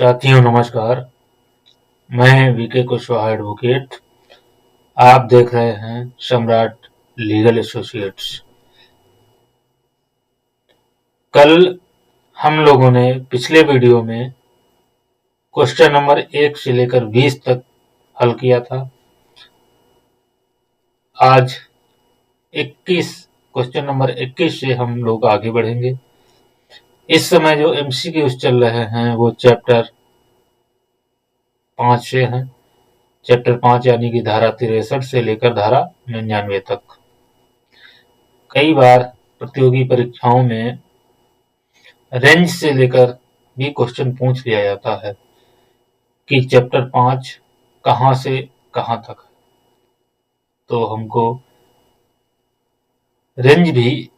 साथियों नमस्कार। मैं वीके कुशवाहा एडवोकेट। आप देख रहे हैं सम्राट लीगल एसोसिएट्स। कल हम लोगों ने पिछले वीडियो में क्वेश्चन नंबर 1 से लेकर 20 तक हल किया था। आज 21 क्वेश्चन नंबर 21 से हम लोग आगे बढ़ेंगे। इस समय जो एमसीक्यूज चल रहे हैं वो चैप्टर 5 से हैं। चैप्टर 5 यानी कि धारा 63 से लेकर धारा 99 तक। कई बार प्रतियोगी परीक्षाओं में रेंज से लेकर भी क्वेश्चन पूछ लिया जाता है कि चैप्टर 5 कहां से कहां तक है, तो हमको रेंज भी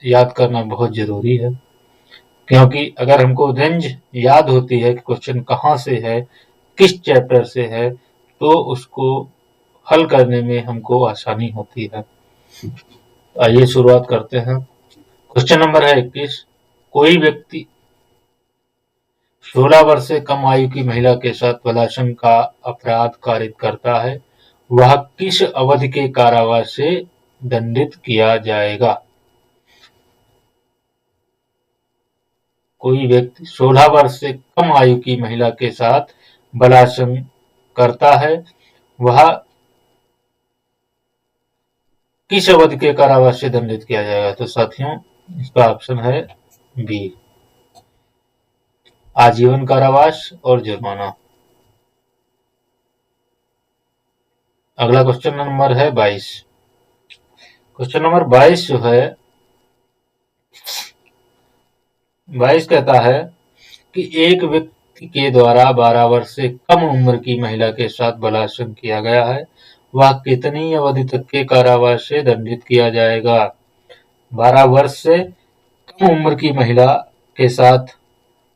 याद करना बहुत जरूरी है, क्योंकि अगर हमको रेंज याद होती है कि क्वेश्चन कहां से है, किस चैप्टर से है, तो उसको हल करने में हमको आसानी होती है। आइए शुरुआत करते हैं। क्वेश्चन नंबर है 21। कोई व्यक्ति 16 वर्ष से कम आयु की महिला के साथ बलात्कार का अपराध कारित करता है, वह किस अवधि के कारावास से दंडित किया जाएगा? कोई व्यक्ति 16 वर्ष से कम आयु की महिला के साथ बलात्कार करता है, वह किस अवधि के कारावास से दंडित किया जाएगा? तो साथियों इसका ऑप्शन है बी, आजीवन कारावास और जुर्माना। अगला क्वेश्चन नंबर है 22। क्वेश्चन नंबर 22 जो है 22 कहता है कि एक व्यक्ति के द्वारा 12 वर्ष से कम उम्र की महिला के साथ बलात्कार किया गया है, वह कितनी अवधि तक के कारावास से दंडित किया जाएगा? 12 वर्ष से कम उम्र की महिला के साथ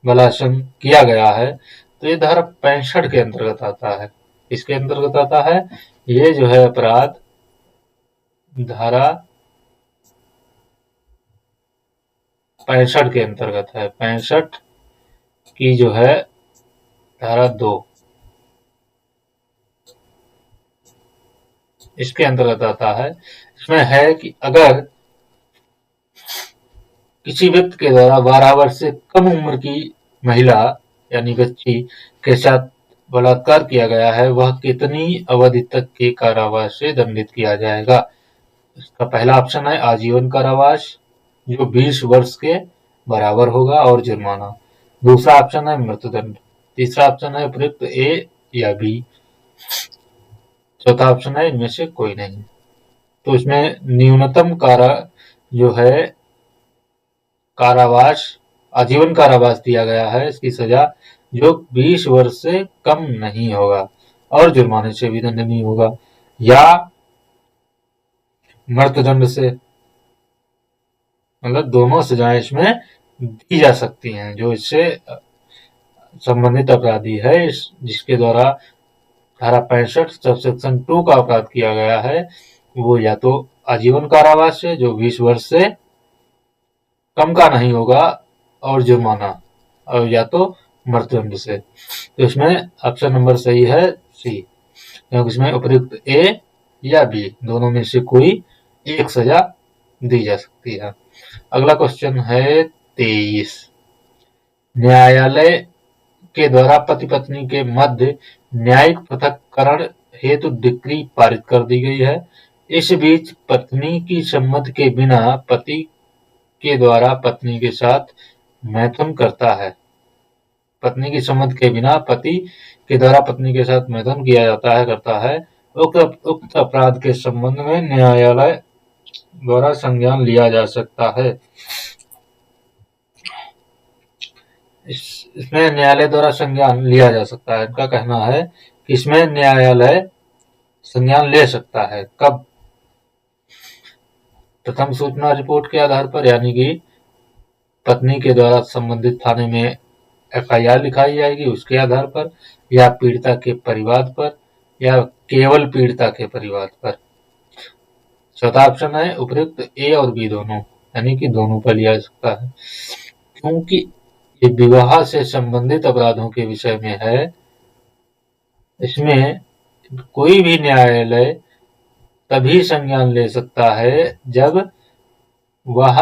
बलात्कार किया गया है, तो ये धारा 65 के अंतर्गत आता है। इसके अंतर्गत आता है, ये जो है अपराध धारा 65 के अंतर्गत है। 65 की जो है धारा 2 इसके अंतर्गत आता है। इसमें है कि अगर किसी व्यक्ति के द्वारा 12 वर्ष से कम उम्र की महिला यानी बच्ची के साथ बलात्कार किया गया है, वह कितनी अवधि तक के कारावास से दंडित किया जाएगा? इसका पहला ऑप्शन है आजीवन कारावास, जो 20 वर्ष के बराबर होगा, और जुर्माना। दूसरा ऑप्शन है मृत्युदंड। तीसरा ऑप्शन है उपयुक्त ए या बी। चौथा ऑप्शन है इनमें से कोई नहीं। तो इसमें न्यूनतम कारा जो है कारावास, आजीवन कारावास दिया गया है इसकी सजा, जो 20 वर्ष से कम नहीं होगा और जुर्माने से भी दंड नहीं होगा, या मृत्युदंड से। मतलब दोनों सजाएं इसमें दी जा सकती हैं। जो इससे संबंधित अपराधी है जिसके द्वारा धारा 65 सबसेक्शन 2 का अपराध किया गया है, वो या तो आजीवन कारावास से जो 20 वर्ष से कम का नहीं होगा और जुर्माना, और या तो मृत्युदंड से। तो इसमें ऑप्शन नंबर सही है सी, क्योंकि इसमें उपयुक्त ए या बी दोनों में से कोई एक सजा दी जा सकती है। अगला क्वेश्चन है 23। न्यायालय के द्वारा पति पत्नी के मध्य न्यायिक पृथक्करण हेतु डिक्री पारित कर दी गई है। इस बीच पत्नी की सम्मति के बिना पति के द्वारा पत्नी के साथ मैथुन करता है। पत्नी की सम्मति के बिना पति के द्वारा पत्नी के साथ मैथुन किया जाता है करता है, उक्त अपराध के संबंध में न्यायालय द्वारा संज्ञान लिया जा सकता है। इसमें न्यायालय द्वारा संज्ञान लिया जा सकता है। इनका कहना है कि इसमें न्यायालय संज्ञान ले सकता है। कब? प्रथम सूचना रिपोर्ट के आधार पर, यानी कि पत्नी के द्वारा संबंधित थाने में एफआईआर लिखाई जाएगी उसके आधार पर, या पीड़िता के परिवार पर, या केवल पीड़िता के परिवार पर। चौथा ऑप्शन है उपयुक्त ए और बी दोनों, यानी कि दोनों पर लिया जा सकता है। क्योंकि ये विवाह से संबंधित अपराधों के विषय में है। इसमें कोई भी न्यायालय तभी संज्ञान ले सकता है जब वह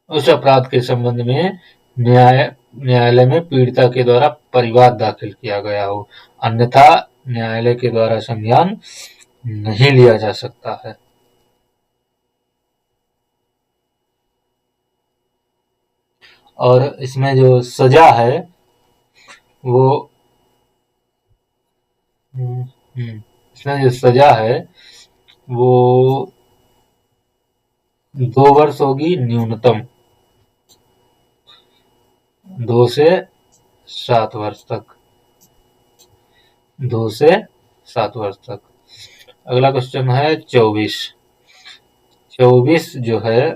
उस अपराध के संबंध में न्यायालय में पीड़िता के द्वारा परिवाद दाखिल किया गया हो, अन्यथा न्यायालय के द्वारा संज्ञान नहीं लिया जा सकता है। और इसमें जो सजा है वो इसमें जो सजा है वो 2 वर्ष होगी न्यूनतम, 2 से 7 वर्ष तक, 2 से 7 वर्ष तक। अगला क्वेश्चन है 24। 24 जो है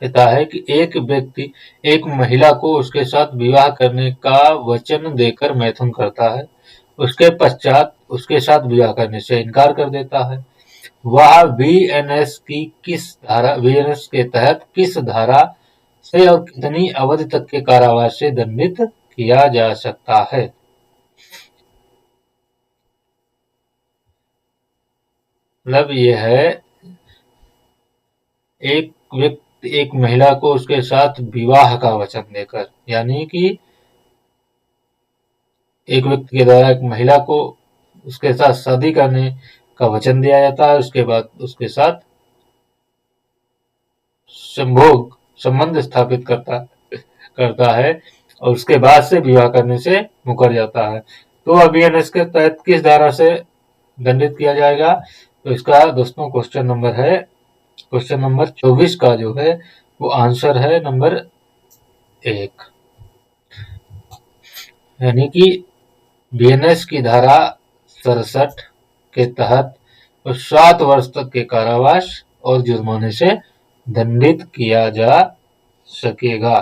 कहता है कि एक व्यक्ति एक महिला को उसके साथ विवाह करने का वचन देकर मैथुन करता है, उसके पश्चात उसके साथ विवाह करने से इनकार कर देता है। वह वीएनएस के तहत किस धारा से और कितनी अवधि तक के कारावास से दंडित किया जा सकता है? मतलब यह है एक व्यक्ति एक महिला को उसके साथ विवाह का वचन देकर, यानी कि एक व्यक्ति के द्वारा एक महिला को उसके साथ शादी करने का वचन दिया जाता है, उसके बाद उसके साथ संभोग संबंध स्थापित करता है और उसके बाद से विवाह करने से मुकर जाता है। तो अभियान के तहत किस धारा से दंडित किया जाएगा? तो इसका दोस्तों क्वेश्चन नंबर 24 का जो है वो आंसर है नंबर 1, यानी कि बीएनएस की धारा 67 के तहत 7 वर्ष तक के कारावास और जुर्माने से दंडित किया जा सकेगा।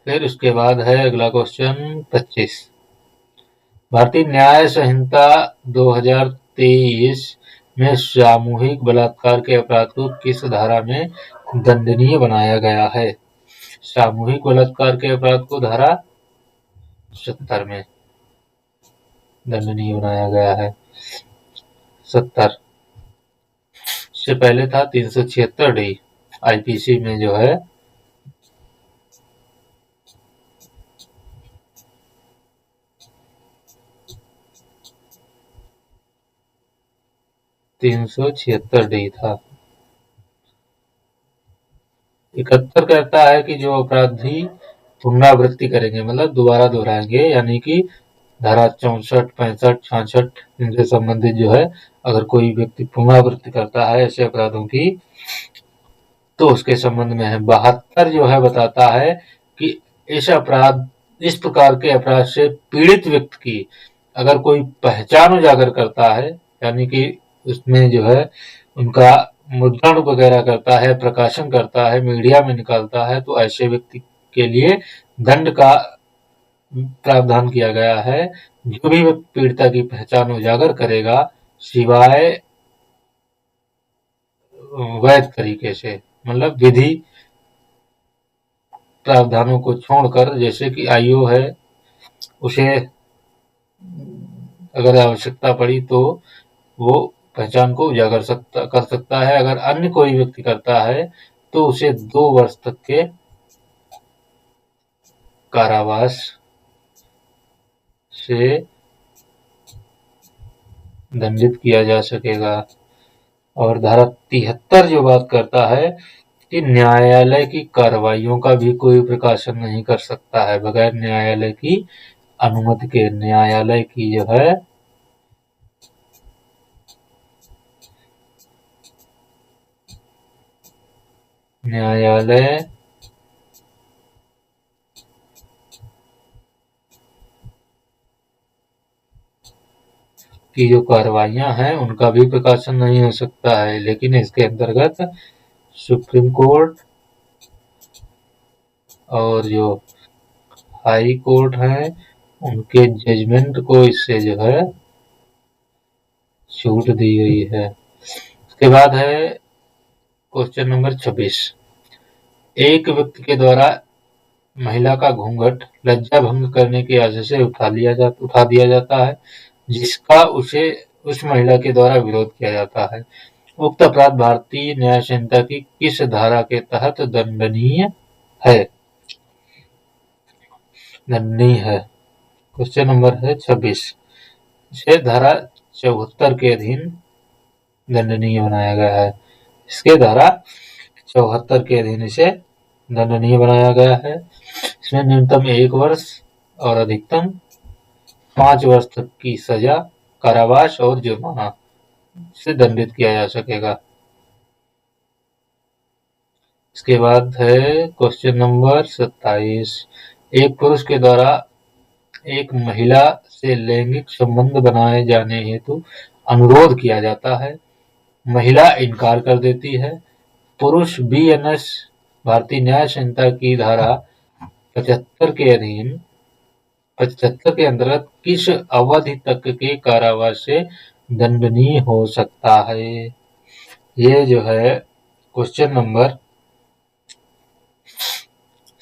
फिर उसके बाद है अगला क्वेश्चन 25। भारतीय न्याय संहिता 2023 में सामूहिक बलात्कार के अपराध को किस धारा में दंडनीय बनाया गया है? सामूहिक बलात्कार के अपराध को धारा 70 में दंडनीय बनाया गया है। 70 से पहले था 376 डी आईपीसी में जो है 376 डी था। 71 कहता है कि जो अपराधी पुनरावृत्ति करेंगे मतलब दोबारा दोहराएंगे, यानी कि धारा 64, 65, 66 इनसे संबंधित जो है अगर कोई व्यक्ति पुनरावृत्ति करता है ऐसे अपराधों की तो उसके संबंध में है। 72 जो है बताता है कि इस प्रकार के अपराध से पीड़ित व्यक्ति की अगर कोई पहचान उजागर करता है, यानी कि उसमें जो है उनका मुद्रण वगैरह करता है, प्रकाशन करता है, मीडिया में निकालता है, तो ऐसे व्यक्ति के लिए दंड का प्रावधान किया गया है। जो भी पीड़िता की पहचान उजागर करेगा सिवाय वैध तरीके से, मतलब विधि प्रावधानों को छोड़कर, जैसे कि आईओ है उसे अगर आवश्यकता पड़ी तो वो पहचान को उजागर कर सकता है। अगर अन्य कोई व्यक्ति करता है तो उसे 2 वर्ष तक के कारावास से दंडित किया जा सकेगा। और धारा 73 जो बात करता है कि न्यायालय की कार्रवाइयों का भी कोई प्रकाशन नहीं कर सकता है बगैर न्यायालय की अनुमति के। न्यायालय की जो है न्यायालय की जो कार्रवाइयां हैं उनका भी प्रकाशन नहीं हो सकता है, लेकिन इसके अंतर्गत सुप्रीम कोर्ट और जो हाई कोर्ट है उनके जजमेंट को इससे जो है छूट दी गई है। इसके बाद है क्वेश्चन नंबर 26। एक व्यक्ति के द्वारा महिला का घूंघट लज्जा भंग करने की आशय से उठा दिया जाता है, जिसका उसे उस महिला के द्वारा विरोध किया जाता है। उक्त अपराध भारतीय न्याय संहिता की किस धारा के तहत दंडनीय है? क्वेश्चन नंबर है 26। इसे धारा 74 के अधीन दंडनीय बनाया गया है। इसके धारा 74 के अधीन इसे दंडनीय बनाया गया है। इसमें न्यूनतम 1 वर्ष और अधिकतम 5 वर्ष तक की सजा, कारावास और जुर्माना से दंडित किया जा सकेगा। इसके बाद है क्वेश्चन नंबर 27। एक पुरुष के द्वारा एक महिला से लैंगिक संबंध बनाए जाने हेतु अनुरोध किया जाता है, महिला इनकार कर देती है। पुरुष बीएनएस भारतीय न्याय संहिता की धारा 75 के अंतर्गत किस अवधि तक के कारावास से दंडनीय हो सकता है? ये जो है क्वेश्चन नंबर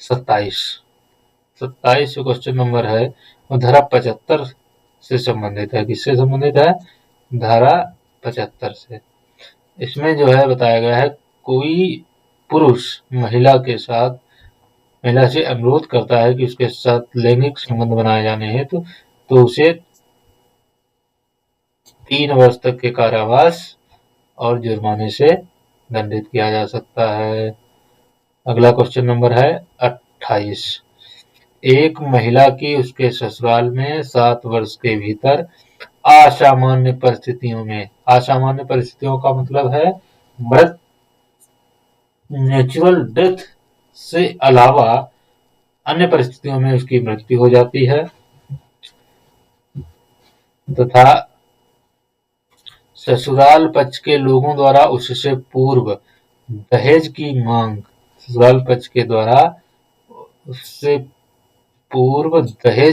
27 जो क्वेश्चन नंबर है वो धारा 75 से संबंधित है। किससे संबंधित है? धारा 75 से। इसमें जो है बताया गया है, कोई पुरुष महिला से अनुरोध करता है कि उसके साथ लैंगिक संबंध बनाए जाने हैं तो उसे 3 वर्ष तक के कारावास और जुर्माने से दंडित किया जा सकता है। अगला क्वेश्चन नंबर है 28। एक महिला की उसके ससुराल में 7 वर्ष के भीतर असामान्य परिस्थितियों का मतलब है मृत, नेचुरल डेथ से अलावा अन्य परिस्थितियों में उसकी मृत्यु हो जाती है तथा ससुराल पक्ष के लोगों द्वारा उससे पूर्व दहेज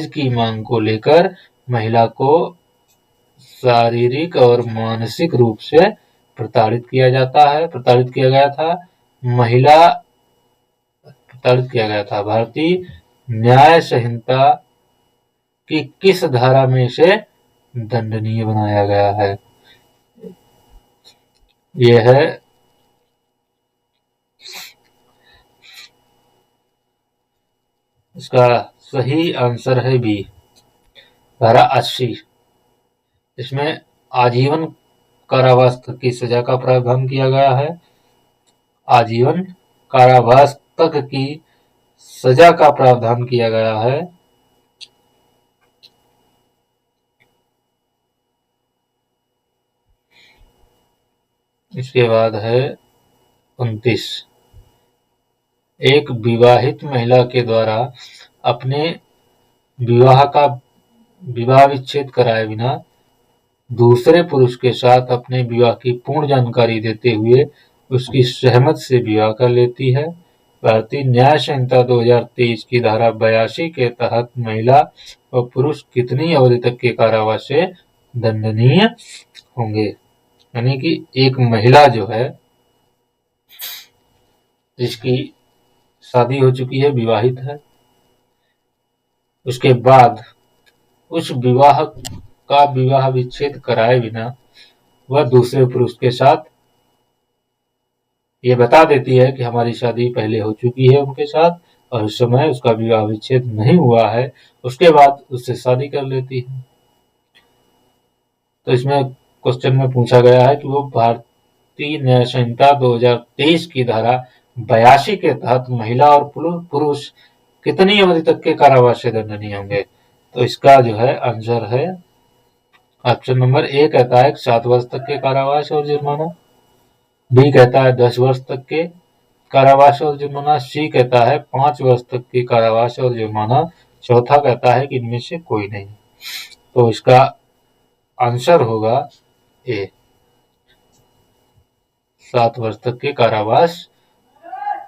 की मांग को लेकर महिला को शारीरिक और मानसिक रूप से प्रताड़ित किया गया था। भारतीय न्याय संहिता की किस धारा में इसे दंडनीय बनाया गया है? यह है इसका सही आंसर है बी, धारा 80। इसमें आजीवन कारावास तक की सजा का प्रावधान किया गया है। आजीवन कारावास तक की सजा का प्रावधान किया गया है। इसके बाद है 29। एक विवाहित महिला के द्वारा अपने विवाह विच्छेद कराए बिना दूसरे पुरुष के साथ अपने विवाह की पूर्ण जानकारी देते हुए उसकी सहमति से विवाह कर लेती है। भारतीय न्याय संहिता 2023 की धारा 82 के तहत महिला और पुरुष कितनी अवधि तक के कारावास से दंडनीय होंगे? यानी कि एक महिला जो है जिसकी शादी हो चुकी है, विवाहित है, उसके बाद उस विवाह विच्छेद कराए बिना वह दूसरे पुरुष के साथ ये बता देती है कि हमारी शादी पहले हो चुकी है उनके साथ और उस समय उसका विवाह विच्छेद नहीं हुआ है, उसके बाद उससे शादी कर लेती है। तो इसमें क्वेश्चन में पूछा गया है कि वो भारतीय न्याय संहिता 2023 की धारा 82 के तहत महिला और पुरुष कितनी अवधि तक के कारावास से दंडनीय होंगे? तो इसका जो है आंसर है ऑप्शन नंबर ए कहता है 7 वर्ष तक के कारावास और जुर्माना, बी कहता है 10 वर्ष तक के कारावास और जुर्माना, सी कहता है 5 वर्ष तक के कारावास और जुर्माना, चौथा कहता है कि इनमें से कोई नहीं। तो इसका आंसर होगा ए, 7 वर्ष तक के कारावास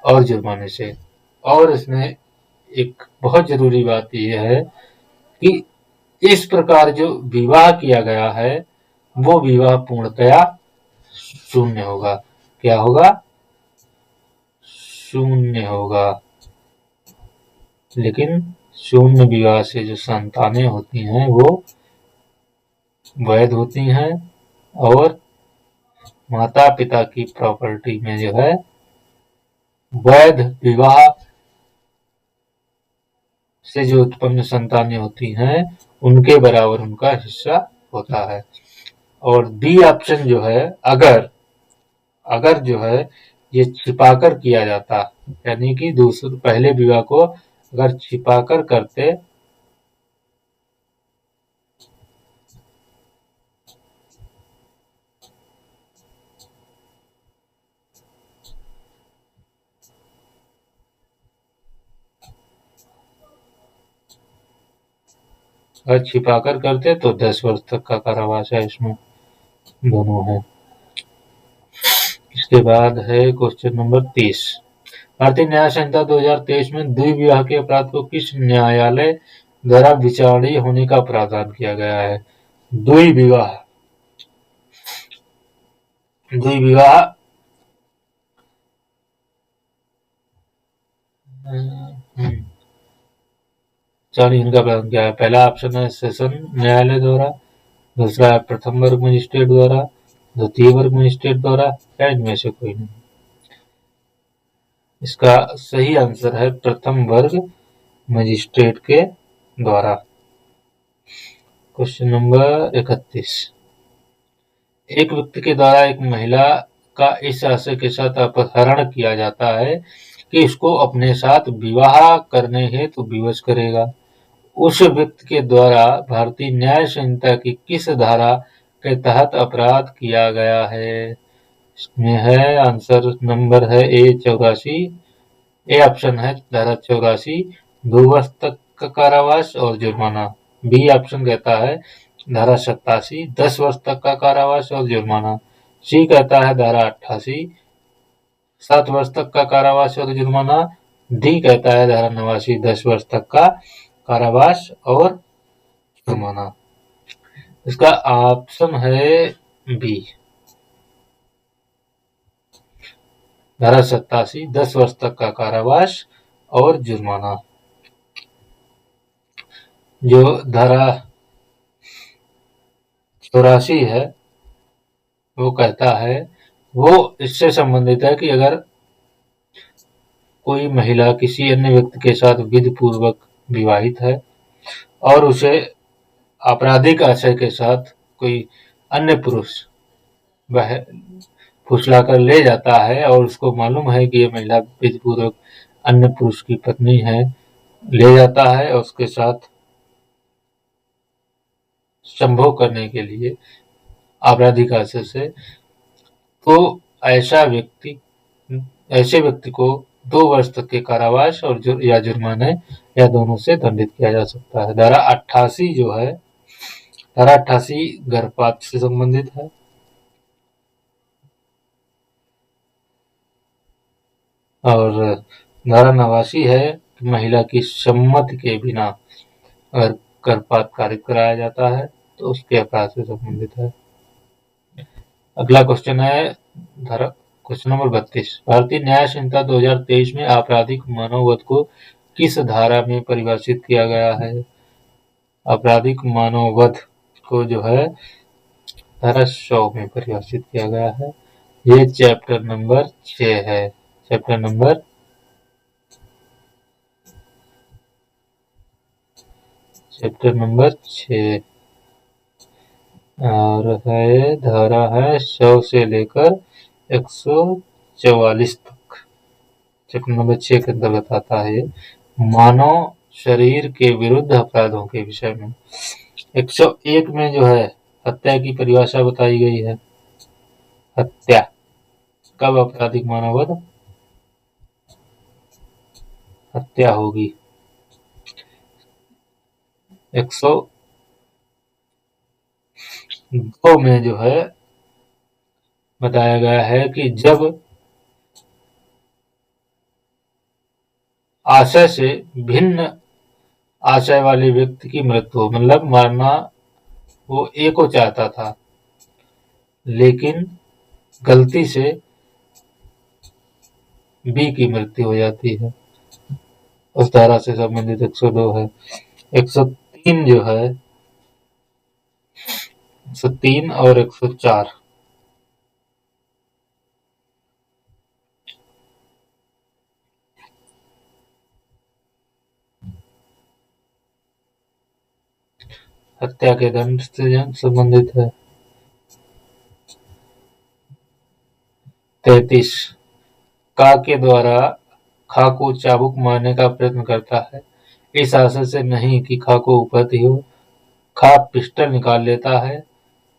और जुर्माने से। और इसमें एक बहुत जरूरी बात यह है कि इस प्रकार जो विवाह किया गया है वो विवाह पूर्णतया शून्य होगा। क्या होगा? शून्य होगा। लेकिन शून्य विवाह से जो संतानें होती हैं वो वैध होती हैं और माता पिता की प्रॉपर्टी में जो है वैध विवाह से जो उत्पन्न संतानें होती हैं उनके बराबर उनका हिस्सा होता है। और बी ऑप्शन जो है, अगर जो है ये छिपाकर किया जाता, यानी कि दूसरे पहले विवाह को अगर छिपाकर करते तो 10 वर्ष तक का कारावास है, इसमें दोनों है। इसके बाद है क्वेश्चन नंबर 30। भारतीय न्याय संहिता 2023 में द्विविवाह विवाह के अपराध को किस न्यायालय द्वारा विचारणीय होने का प्रावधान किया गया है? द्विविवाह चलिए इनका प्रावधान क्या है? पहला ऑप्शन है सेशन न्यायालय द्वारा, दूसरा है प्रथम वर्ग मजिस्ट्रेट द्वारा, द्वितीय वर्ग मजिस्ट्रेट द्वारा, या इनमें से कोई नहीं। इसका सही आंसर है प्रथम वर्ग मजिस्ट्रेट के द्वारा। Question number 31। एक व्यक्ति के द्वारा एक महिला का इस आशय के साथ अपहरण किया जाता है कि उसको अपने साथ विवाह करने हेतु विवश करेगा। उस व्यक्ति के द्वारा भारतीय न्याय संहिता की किस धारा के तहत अपराध किया गया है? इसमें है आंसर नंबर है ए ऑप्शन है धारा 84, 2 वर्ष तक का कारावास और जुर्माना। बी ऑप्शन कहता है धारा 87, 10 वर्ष तक का कारावास और जुर्माना। सी कहता है धारा 88, 7 वर्ष तक का कारावास और जुर्माना। डी कहता है धारा 89, 10 वर्ष तक का कारावास और जुर्माना। इसका ऑप्शन है बी, धारा 87, 10 वर्ष तक का कारावास और जुर्माना। जो धारा 84 है वो कहता है, वो इससे संबंधित है कि अगर कोई महिला किसी अन्य व्यक्ति के साथ विधि पूर्वक विवाहित है और उसे आपराधिक आशय के साथ कोई अन्य पुरुष वह फुसलाकर ले जाता है और उसको मालूम है कि ये महिला विधि पूर्वक अन्य पुरुष की पत्नी है, ले जाता है और उसके साथ संभोग करने के लिए आपराधिक आशय से, तो ऐसे व्यक्ति को 2 वर्ष तक के कारावास और या जुर्माने या दोनों से दंडित किया जा सकता है। धारा 88 जो है, धारा 88 गर्भपात से संबंधित है। और धारा 89 है कि महिला की सम्मति के बिना अगर गर्भपात कारित कराया जाता है तो उसके अपराध से संबंधित है। अगला क्वेश्चन है क्वेश्चन नंबर 32। भारतीय न्याय संहिता 2023 में आपराधिक मानववध को किस धारा में परिभाषित किया गया है? आपराधिक मानववध को जो है धारा 100 में परिभाषित किया गया है। ये चैप्टर नंबर 6 है, चैप्टर नंबर 6 और है धारा है 100 से लेकर 144 तक। चैप्टर नंबर 6 के अंतर्गत आता है ये मानव शरीर के विरुद्ध अपराधों के विषय में। 101 में जो है हत्या की परिभाषा बताई गई है। हत्या कब आपराधिक मानववध? हत्या होगी 102 में जो है बताया गया है कि जब आशय से भिन्न आशय वाले व्यक्ति की मृत्यु, मतलब मारना वो ए को चाहता था लेकिन गलती से बी की मृत्यु हो जाती है। उस धारा से संबंधित 102 है। 103 जो है, 103 और 104, हत्या के दंड से संबंधित है। 33 का के द्वारा खा को चाबुक मारने का प्रयत्न करता है, इस आशय से नहीं कि खा को उपहति हो। खा पिस्टल निकाल लेता है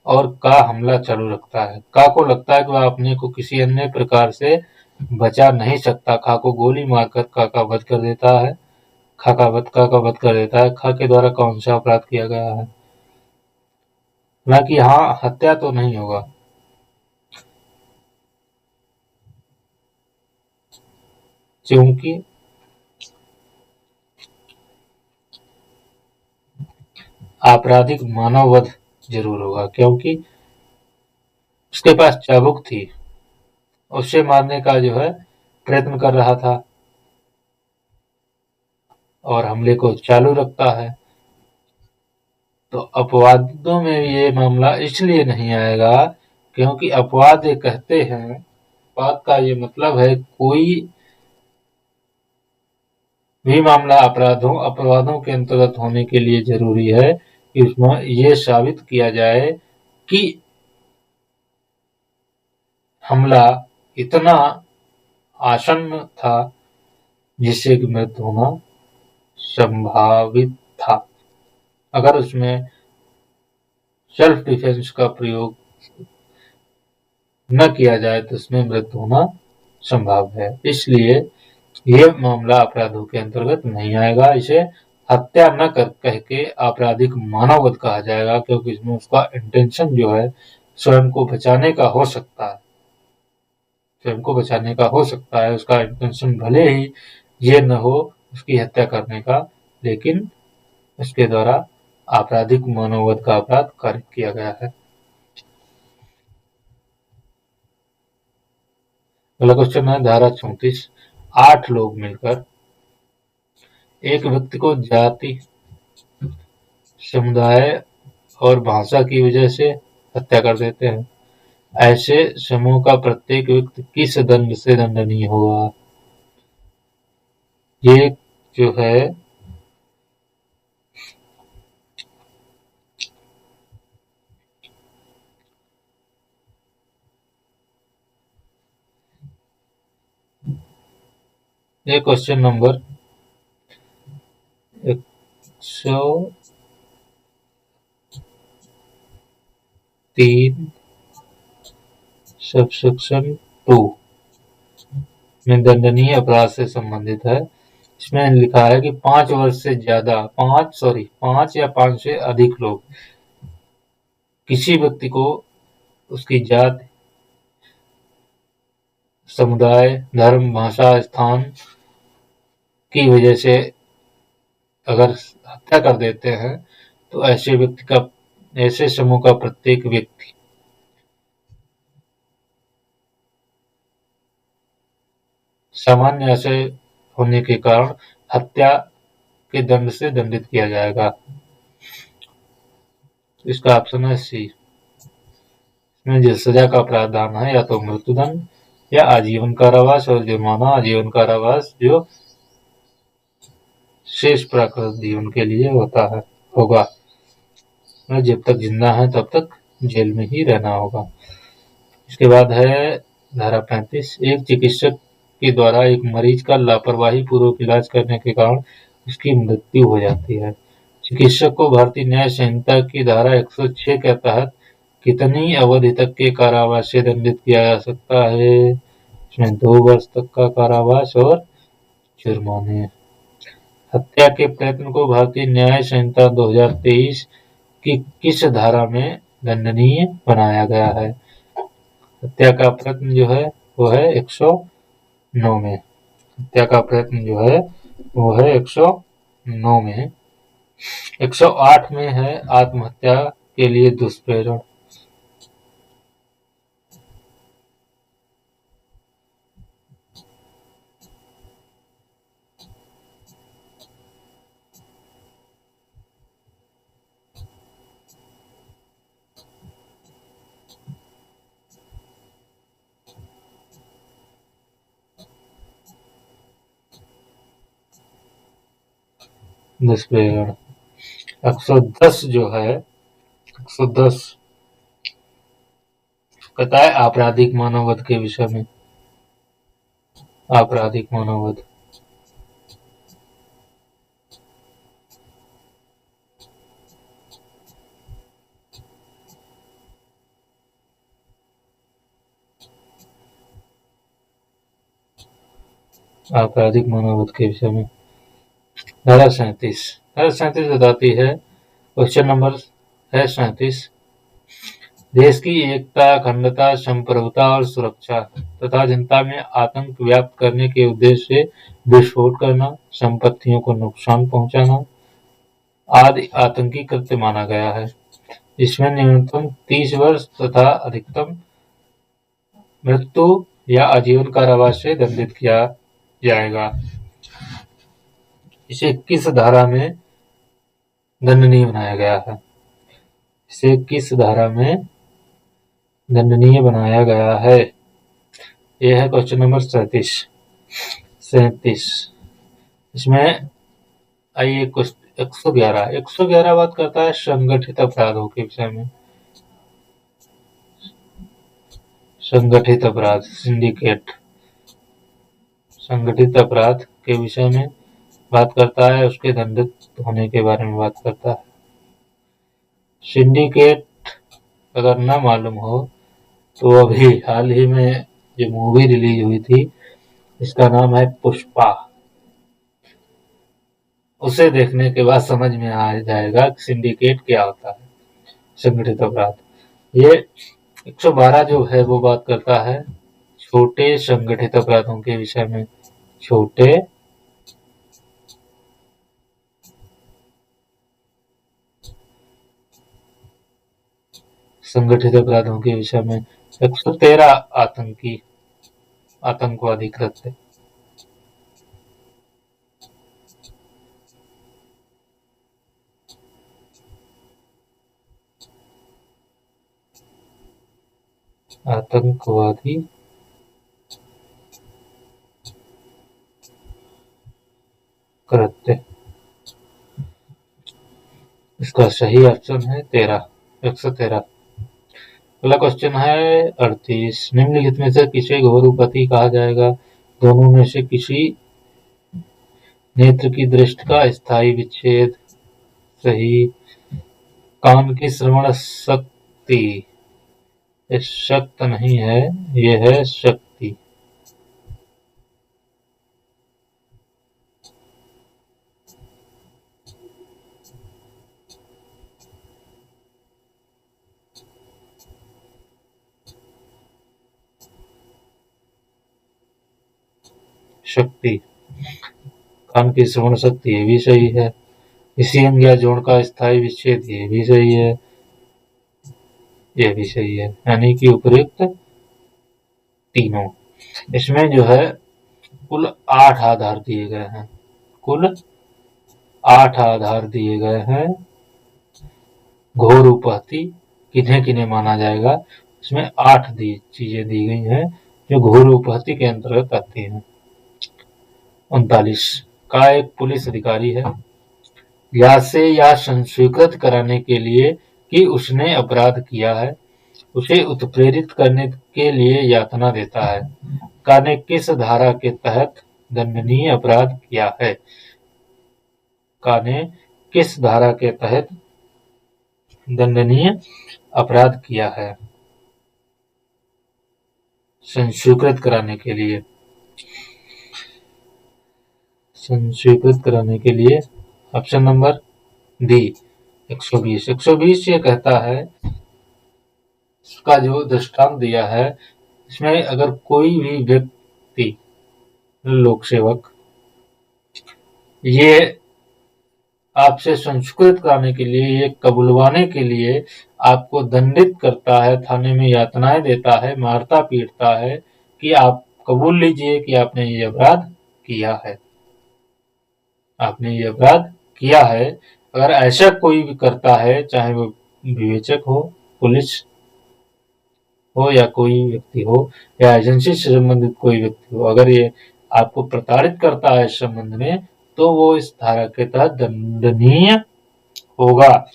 और का हमला चालू रखता है। का को लगता है कि वह अपने को किसी अन्य प्रकार से बचा नहीं सकता। खा को गोली मारकर का वध कर देता है। का वध कर देता है। खा के द्वारा कौन सा अपराध किया गया है? हालांकि यहाँ हत्या तो नहीं होगा, क्योंकि आपराधिक मानव वध जरूर होगा, क्योंकि उसके पास चाबुक थी, उसे मारने का जो है प्रयत्न कर रहा था और हमले को चालू रखता है। तो अपवादों में ये मामला इसलिए नहीं आएगा क्योंकि अपवाद ये कहते हैं, अपवाद का ये मतलब है कोई भी मामला अपराधों के अंतर्गत होने के लिए जरूरी है कि उसमें ये साबित किया जाए कि हमला इतना आसन्न था जिससे कि मृत्यु होना संभावित था। अगर उसमें सेल्फ डिफेंस का प्रयोग न किया जाए तो उसमें मृत्यु होना संभव है। इसलिए ये मामला अपराधों के अंतर्गत नहीं आएगा। इसे हत्या न कह के आपराधिक मानववध कहा जाएगा, क्योंकि इसमें उसका इंटेंशन जो है स्वयं को बचाने का हो सकता है। स्वयं को बचाने का हो सकता है। उसका इंटेंशन भले ही ये न हो उसकी हत्या करने का, लेकिन उसके द्वारा आपराधिक मानववध का अपराध कारित किया गया है। अगला क्वेश्चन है धारा 34। 8 लोग मिलकर एक व्यक्ति को जाति, समुदाय और भाषा की वजह से हत्या कर देते हैं। ऐसे समूह का प्रत्येक व्यक्ति किस दंड से दंडनीय होगा? ये जो है ये क्वेश्चन नंबर 103 सबसेक्शन 2 में दंडनीय अपराध से संबंधित है। इसमें लिखा है कि 5 वर्ष से ज्यादा 5 या 5 से अधिक लोग किसी व्यक्ति को उसकी जाति, समुदाय, धर्म, भाषा, स्थान की वजह से अगर हत्या कर देते हैं तो ऐसे समूह का प्रत्येक व्यक्ति सामान्य आशय होने के कारण हत्या के दंड से दंडित किया जाएगा। इसका ऑप्शन है सी। इसमें जो सजा का प्रावधान है या तो मृत्युदंड या आजीवन कारावास और जुर्माना। आजीवन कारावास जो शेष प्राकृत जीवन के लिए होगा। जब तक जिंदा है तब तक जेल में ही रहना होगा। इसके बाद है धारा 35। एक चिकित्सक के द्वारा एक मरीज का लापरवाही पूर्वक इलाज करने के कारण उसकी मृत्यु हो जाती है। चिकित्सक को भारतीय न्याय संहिता की धारा 106 के तहत कितनी अवधि तक के कारावास से दंडित किया जा सकता है? इसमें 2 वर्ष तक का कारावास और जुर्माने। हत्या के प्रयत्न को भारतीय न्याय संहिता 2023 की किस धारा में दंडनीय बनाया गया है? हत्या का प्रयत्न जो है वो है 109 में। हत्या का प्रयत्न जो है वो है 109 में। 108 में है आत्महत्या के लिए दुष्प्रेरण। दुष्प्रेरण। 110 जो है, 110 कहता है आपराधिक मानववध के विषय में। आपराधिक मानववध। आपराधिक मानववध के विषय में धारा 37। धारा 37 बताती है, क्वेश्चन नंबर है 37, देश की एकता, अखंडता, संप्रभुता और सुरक्षा तथा जनता में आतंक व्याप्त करने के उद्देश्य से विस्फोट करना, संपत्तियों को नुकसान पहुंचाना आदि आतंकी कृत्य माना गया है। इसमें न्यूनतम 30 वर्ष तथा अधिकतम मृत्यु या आजीवन कारावास से दंडित किया जाएगा। इसे 21 धारा में दंडनीय बनाया गया है। इसे 21 धारा में दंडनीय बनाया गया है। यह है क्वेश्चन नंबर 37। इसमें आइए 111 बात करता है संगठित अपराधों के विषय में। संगठित अपराध, सिंडिकेट, संगठित अपराध के विषय में बात करता है, उसके दंडित होने के बारे में बात करता है। सिंडिकेट अगर न मालूम हो तो अभी हाल ही में जो मूवी रिलीज हुई थी, इसका नाम है पुष्पा। उसे देखने के बाद समझ में आ जाएगा कि सिंडिकेट क्या होता है, संगठित अपराध। ये 112 जो है वो बात करता है छोटे संगठित अपराधों के विषय में। छोटे संगठित अपराधों के विषय में। 113 आतंकवादी कृत्य। आतंकवादी कृत्य, इसका सही ऑप्शन है 113। अगला क्वेश्चन है 38, निम्नलिखित में से किसे घोरुपति कहा जाएगा? दोनों में से किसी नेत्र की दृष्टि का स्थायी विच्छेद। सही। कान की श्रवण शक्ति, ये शक्त नहीं है, ये है शक्ति। शक्ति, कान की श्रवण शक्ति, ये भी सही है। इसी अंग या जोड़ का स्थायी विच्छेद, ये भी सही है, ये भी सही है। यानी कि उपयुक्त तीनों। इसमें जो है कुल 8 आधार दिए गए हैं। कुल 8 आधार दिए गए हैं। घोरुपति किन्हें किन्हें माना जाएगा, इसमें 8 चीजें दी गई हैं जो घोरुपति के अंतर्गत आती हैं। 39 का एक पुलिस अधिकारी है, या से या संस्वीकृत कराने के लिए कि उसने अपराध किया है, उसे उत्प्रेरित करने के लिए यातना देता है। का ने किस धारा के तहत दंडनीय अपराध किया है? का ने किस धारा के तहत दंडनीय अपराध किया है? संस्वीकृत कराने के लिए। संस्वीकृत कराने के लिए ऑप्शन नंबर डी 120। 120 ये कहता है, इसका जो दृष्टांत दिया है, इसमें अगर कोई भी व्यक्ति, लोक सेवक, ये आपसे संस्कृत कराने के लिए, ये कबुलवाने के लिए आपको दंडित करता है, थाने में यातनाएं देता है, मारता पीटता है कि आप कबूल लीजिए कि आपने ये अपराध किया है, आपने ये अपराध किया है। अगर ऐसा कोई भी करता है, चाहे वो विवेचक हो, पुलिस हो, या कोई व्यक्ति हो, या एजेंसी से संबंधित कोई व्यक्ति हो, अगर ये आपको प्रताड़ित करता है इस संबंध में, तो वो इस धारा के तहत दंडनीय होगा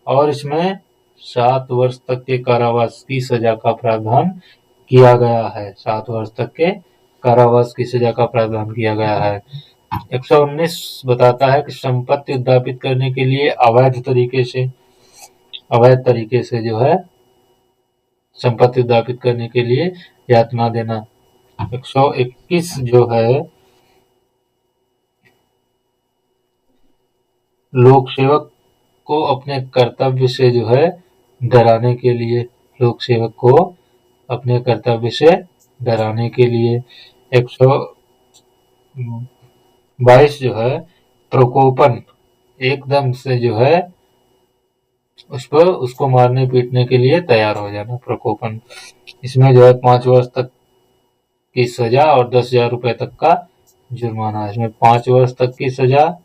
और इसमें 7 वर्ष तक के कारावास की सजा का प्रावधान किया गया है। 7 वर्ष तक के कारावास की सजा का प्रावधान किया गया है। 119 बताता है कि संपत्ति उद्यापित करने के लिए अवैध तरीके से जो है संपत्ति उद्यापित करने के लिए यातना देना। 121 जो है लोक सेवक को अपने कर्तव्य से जो है डराने के लिए, लोक सेवक को अपने कर्तव्य से डराने के लिए। 122 जो है प्रकोपन, एकदम से जो है उसको मारने पीटने के लिए तैयार हो जाना, प्रकोपन। इसमें जो है 5 वर्ष तक की सजा और 10,000 रुपए तक का जुर्माना। इसमें 5 वर्ष तक की सजा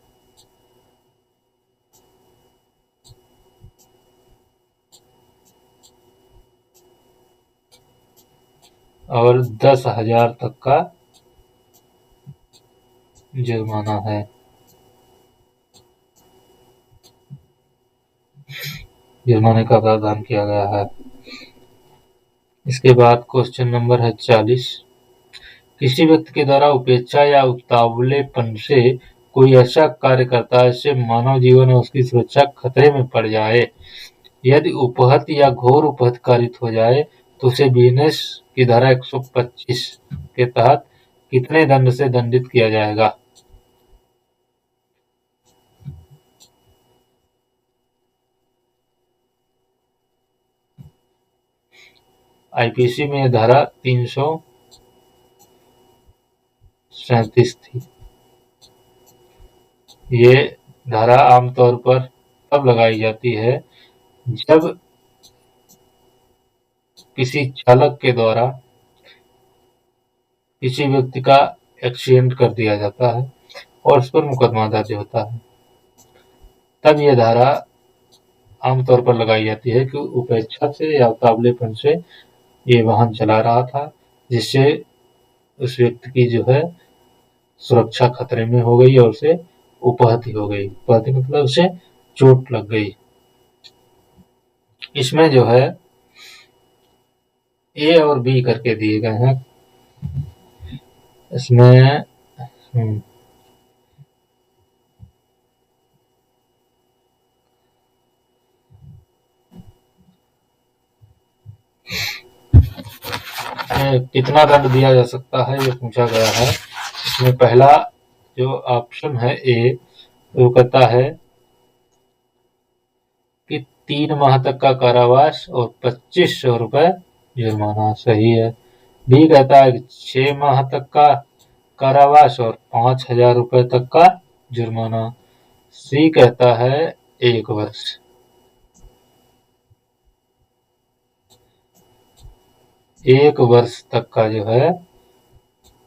और 10,000 तक का जुर्माना है। जुर्माने का प्रावधान किया गया है। इसके बाद क्वेश्चन नंबर है 40। किसी व्यक्ति के द्वारा उपेक्षा या उतावलेपन से कोई ऐसा कार्य करता है जिससे मानव जीवन और उसकी सुरक्षा खतरे में पड़ जाए। यदि उपहत या घोर उपहत कारित हो जाए तो उसे बीएनएस की धारा 125 के तहत कितने दंड से दंडित किया जाएगा? आईपीसी में धारा 337 थी। ये धारा आमतौर पर तब लगाई जाती है जब किसी चालक के द्वारा किसी व्यक्ति का एक्सीडेंट कर दिया जाता है और उस पर मुकदमा दर्ज होता है, तब ये धारा आमतौर पर लगाई जाती है कि उपेक्षा से या उतावलेपन से ये वाहन चला रहा था जिससे उस व्यक्ति की जो है सुरक्षा खतरे में हो गई और उसे उपहति हो गई। उपहति मतलब उसे चोट लग गई। इसमें जो है ए और बी करके दिए गए हैं। इसमें कितना दंड दिया जा सकता है ये पूछा गया है। इसमें पहला जो ऑप्शन है ए, वो कहता है कि 3 माह तक का कारावास और 2500 रुपए जुर्माना। सही है। बी कहता है कि 6 माह तक का कारावास और 5,000 रुपए तक का जुर्माना। सी कहता है 1 वर्ष। 1 वर्ष तक का जो है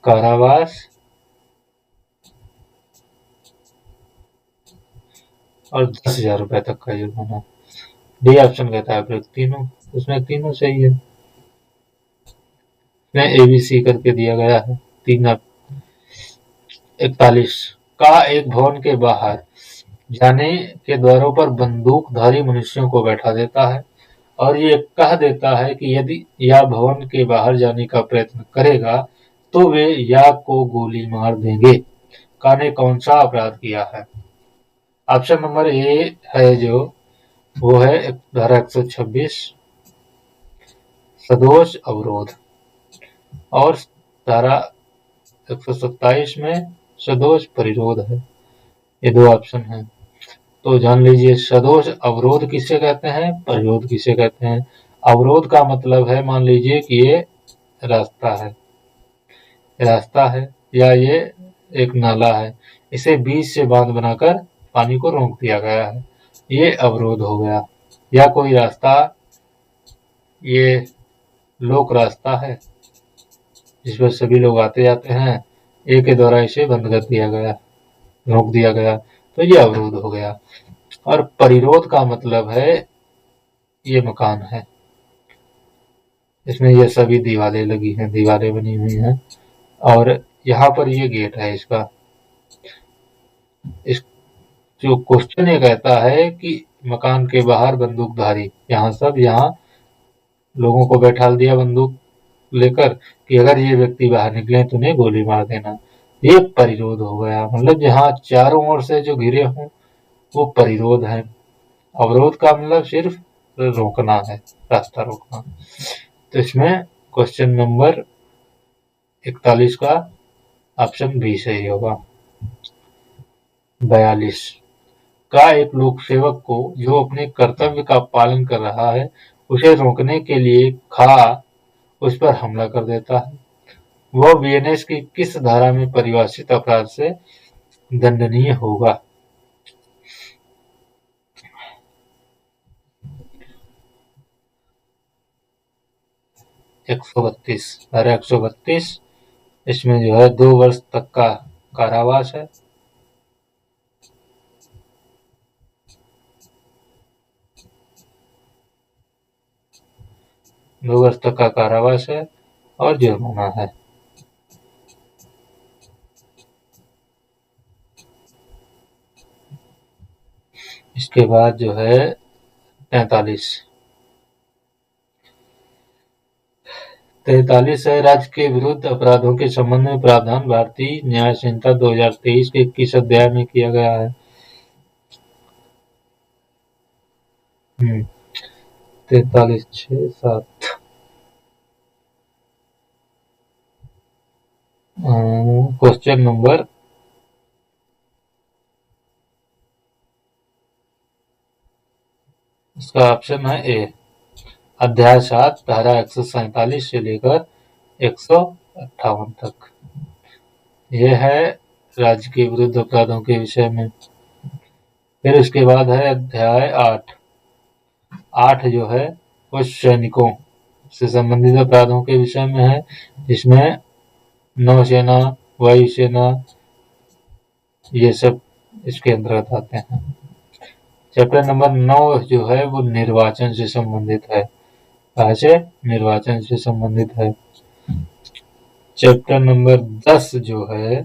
कारावास और 10,000 रुपए तक का जुर्माना। डी ऑप्शन कहता है फिर तीनों, उसमें तीनों सही है। इसमें एबीसी करके दिया गया है। 41 का एक भवन के बाहर जाने के द्वारों पर बंदूकधारी मनुष्यों को बैठा देता है और ये कह देता है कि यदि या भवन के बाहर जाने का प्रयत्न करेगा तो वे या को गोली मार देंगे। का ने कौन सा अपराध किया है? ऑप्शन नंबर ए है जो वो है धारा 126 सदोष अवरोध और धारा 127 में सदोष परिरोध है। ये 2 ऑप्शन है। तो जान लीजिए सदोष अवरोध किसे कहते हैं, परिरोध किसे कहते हैं। अवरोध का मतलब है मान लीजिए कि ये रास्ता है या ये एक नाला है, इसे बीच से बांध बनाकर पानी को रोक दिया गया है, ये अवरोध हो गया। या कोई रास्ता, ये लोक रास्ता है जिस पर सभी लोग आते जाते हैं, ए के द्वारा इसे बंद कर दिया गया, रोक दिया गया, तो ये अवरोध हो गया। और परिरोध का मतलब है ये मकान है, इसमें ये सभी दीवारें लगी हैं, दीवारें बनी हुई हैं और यहाँ पर ये गेट है इसका, इस जो क्वेश्चन ये कहता है कि मकान के बाहर बंदूकधारी, यहाँ लोगों को बैठा दिया बंदूक लेकर कि अगर ये व्यक्ति बाहर निकले तो उन्हें गोली मार देना। ये परिरोध हो गया, मतलब जहाँ चारों ओर से जो घिरे हों वो परिरोध है। अवरोध का मतलब सिर्फ रोकना है, रास्ता रोकना। तो इसमें क्वेश्चन नंबर 41 का ऑप्शन बी सही होगा। 42 का एक लोक सेवक को जो अपने कर्तव्य का पालन कर रहा है उसे रोकने के लिए खा उस पर हमला कर देता है, वह बीएनएस की किस धारा में परिभाषित अपराध से दंडनीय होगा? 132 धारा 132, इसमें जो है 2 वर्ष तक का कारावास है। दो वर्ष तक का कारावास है और जुर्माना है। इसके बाद जो है 43 है राज्य के विरुद्ध अपराधों के संबंध में प्रावधान भारतीय न्याय संहिता 2023 के 21 अध्याय में किया गया है। 43 6 7 क्वेश्चन नंबर इसका ऑप्शन है ए। अध्याय 7 धारा 147 से लेकर 158 तक। यह है राज्य के विरुद्ध अपराधों के विषय में। फिर उसके बाद है अध्याय 8 जो है वो सैनिकों से संबंधित अपराधों के विषय में है, जिसमें नौसेना, वायुसेना ये सब इसके अंतर्गत आते हैं। चैप्टर नंबर 9 जो है वो निर्वाचन से संबंधित है। ऐसे निर्वाचन से संबंधित है। चैप्टर नंबर 10 जो है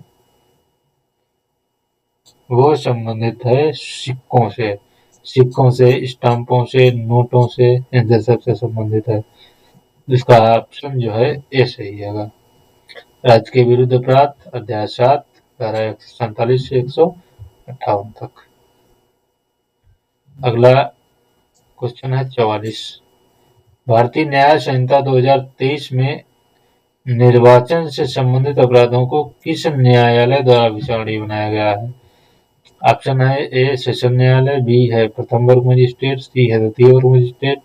वो संबंधित है सिक्कों से, स्टाम्पों से, नोटों से, इन सब से संबंधित है। जिसका ऑप्शन जो है ए सही है। राज्य के विरुद्ध अपराध अध्याय 7 धारा 147 से 158 तक। अगला क्वेश्चन है 44। भारतीय न्याय संहिता 2023 में निर्वाचन से संबंधित अपराधों को किस न्यायालय द्वारा विचारणीय बनाया गया है? ऑप्शन है ए सेशन न्यायालय, बी है प्रथम वर्ग मजिस्ट्रेट, सी है द्वितीय वर्ग मजिस्ट्रेट,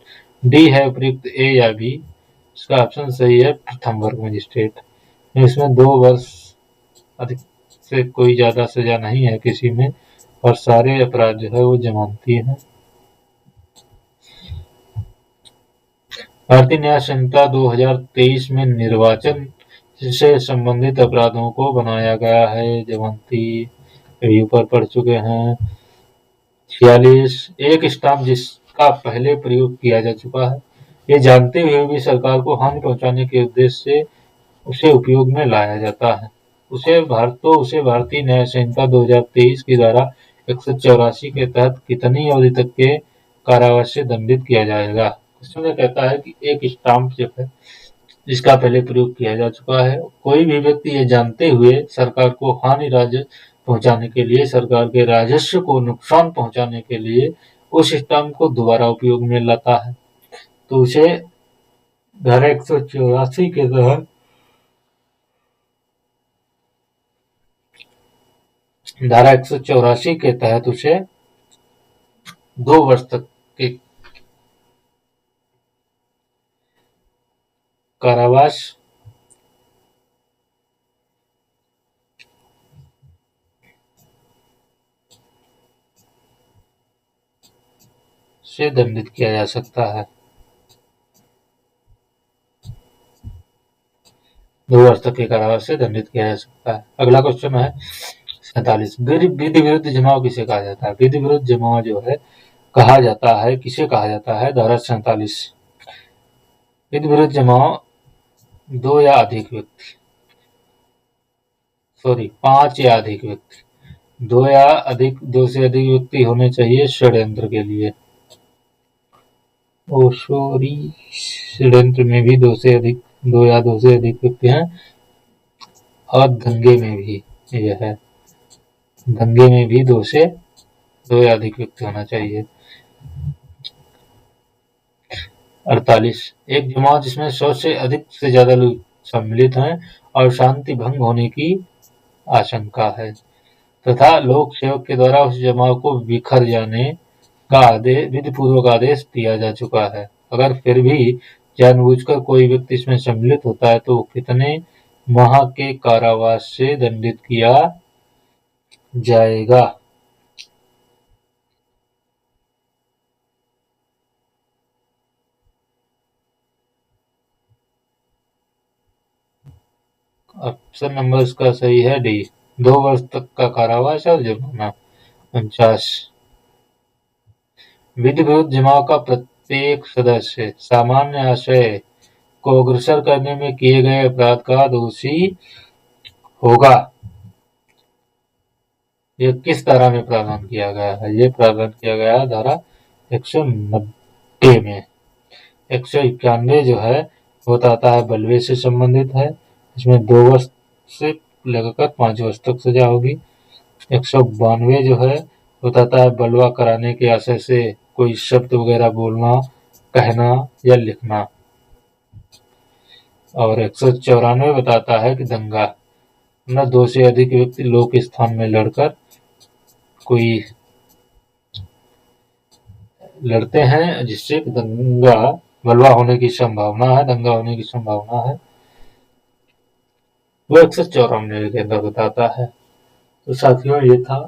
डी है उपयुक्त ए या बी। इसका ऑप्शन सही है प्रथम वर्ग मजिस्ट्रेट। इसमें 2 वर्ष अधिक से कोई ज्यादा सजा नहीं है किसी में, और सारे अपराध जो है वो जमानती हैं। भारतीय न्याय संहिता 2023 में निर्वाचन से संबंधित अपराधों को बनाया गया है जमानती। अभी ऊपर पढ़ चुके हैं। 46 एक स्टाम्प जिसका पहले प्रयोग किया जा चुका है, ये जानते हुए भी सरकार को हानि पहुंचाने के उद्देश्य से उसे उपयोग में लाया जाता है, उसे भारतीय न्याय संहिता 2023 की धारा 184 के तहत कितनी अवधि तक के कारावास से दंडित किया जाएगा? क्वेश्चन कहता है कि एक स्टाम्प जो है जिसका पहले प्रयोग किया जा चुका है, कोई भी व्यक्ति ये जानते हुए सरकार को हानि पहुंचाने के लिए, सरकार के राजस्व को नुकसान पहुंचाने के लिए उस स्टाम्प को दोबारा उपयोग में लाता है तो उसे धारा 184 के तहत उसे 2 वर्ष तक के कारावास से दंडित किया जा सकता है। 2 वर्ष तक के कारावास से दंडित किया जा सकता है। अगला क्वेश्चन है 47। विधि विरुद्ध जमाव किसे कहा जाता है? विधि विरुद्ध जमाव जो है किसे कहा जाता है? धारा 47। विधि विरुद्ध जमाव 5 या अधिक व्यक्ति दो से अधिक व्यक्ति होने चाहिए षड्यंत्र के लिए। सॉरी, षड्यंत्र में भी दो या दो से अधिक व्यक्ति हैं, और दंगे में भी यह है, दंगे में भी दो या अधिक व्यक्ति होना चाहिए। 48 एक जमात जिसमें 100 से अधिक से ज्यादा लोग सम्मिलित हैं और शांति भंग होने की आशंका है तथा लोक सेवक के द्वारा उस जमात को बिखर जाने का विधिपूर्वक आदेश दिया जा चुका है। अगर फिर भी जानबूझकर कोई व्यक्ति इसमें सम्मिलित होता है तो कितने माह के कारावास से दंडित किया जाएगा। ऑप्शन नंबर इसका सही है डी, 2 वर्ष तक का कारावास और जुर्माना। 49 विधि विरुद्ध जमात का प्रत्येक सदस्य सामान्य आशय को अग्रसर करने में किए गए अपराध का दोषी होगा। यह किस धारा में प्रावधान किया गया है? ये प्रावधान किया गया है धारा 190 में। 191 जो है वो बताता है बलवे से संबंधित है, इसमें 2 वर्ष से लेकर 5 वर्ष तक सजा होगी। 192 जो है बताता है बलवा कराने के आशय से कोई शब्द वगैरह बोलना, कहना या लिखना। और 194 बताता है कि दंगा न 2 से अधिक व्यक्ति लोक स्थान में लड़कर कोई लड़ते हैं जिससे दंगा बलवा होने की संभावना है, दंगा होने की संभावना है, वो 194 के अंदर बताता है। तो साथियों ये था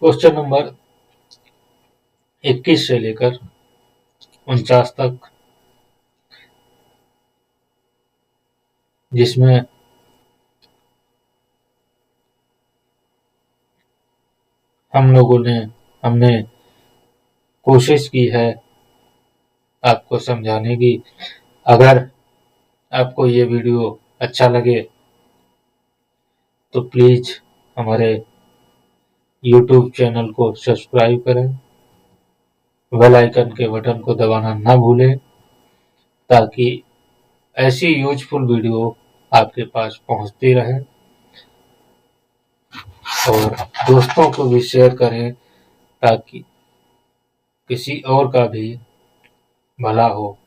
क्वेश्चन नंबर 21 से लेकर 49 तक, जिसमें हमने कोशिश की है आपको समझाने की। अगर आपको ये वीडियो अच्छा लगे तो प्लीज हमारे YouTube चैनल को सब्सक्राइब करें, बेल आइकन के बटन को दबाना ना भूलें ताकि ऐसी यूजफुल वीडियो आपके पास पहुंचती रहे, और दोस्तों को भी शेयर करें ताकि किसी और का भी भला हो।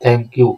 Thank you.